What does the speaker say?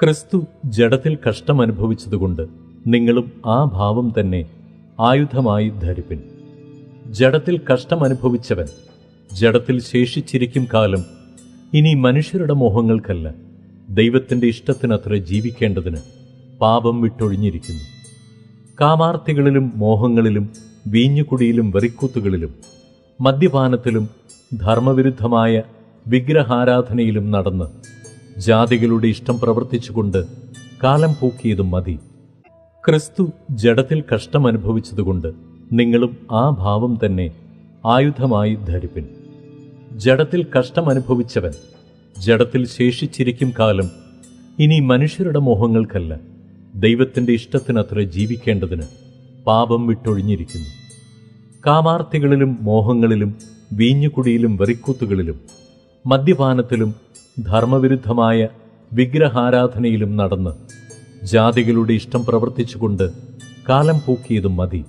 ക്രിസ്തു ജഡത്തിൽ കഷ്ടമനുഭവിച്ചതുകൊണ്ട് നിങ്ങളും ആ ഭാവം തന്നെ ആയുധമായി ധരിപ്പിൻ. ജഡത്തിൽ കഷ്ടമനുഭവിച്ചവൻ ജഡത്തിൽ ശേഷിച്ചിരിക്കും കാലം ഇനി മനുഷ്യരുടെ മോഹങ്ങൾക്കല്ല, ദൈവത്തിൻ്റെ ഇഷ്ടത്തിനത്ര ജീവിക്കേണ്ടതിന് പാപം വിട്ടൊഴിഞ്ഞിരിക്കുന്നു. കാമാർത്തികളിലും മോഹങ്ങളിലും വീഞ്ഞുകുടിയിലും വെറിക്കൂത്തുകളിലും മദ്യപാനത്തിലും ധർമ്മവിരുദ്ധമായ വിഗ്രഹാരാധനയിലും നടന്ന് ജാതികളുടെ ഇഷ്ടം പ്രവർത്തിച്ചുകൊണ്ട് കാലം പൂക്കിയതും മതി. ക്രിസ്തു ജഡത്തിൽ കഷ്ടമനുഭവിച്ചതുകൊണ്ട് നിങ്ങളും ആ ഭാവം തന്നെ ആയുധമായി ധരിപ്പിൻ. ജഡത്തിൽ കഷ്ടമനുഭവിച്ചവൻ ജഡത്തിൽ ശേഷിച്ചിരിക്കും കാലം ഇനി മനുഷ്യരുടെ മോഹങ്ങൾക്കല്ല, ദൈവത്തിൻ്റെ ഇഷ്ടത്തിനത്ര ജീവിക്കേണ്ടതിന് പാപം വിട്ടൊഴിഞ്ഞിരിക്കുന്നു. കാമാർത്തികളിലും മോഹങ്ങളിലും വീഞ്ഞുകുടിയിലും വെറിക്കൂത്തുകളിലും മദ്യപാനത്തിലും ധർമ്മവിരുദ്ധമായ വിഗ്രഹാരാധനയിലും നടന്ന് ജാതികളുടെ ഇഷ്ടം പ്രവർത്തിച്ചുകൊണ്ട് കാലം പൂക്കിയതും മതി.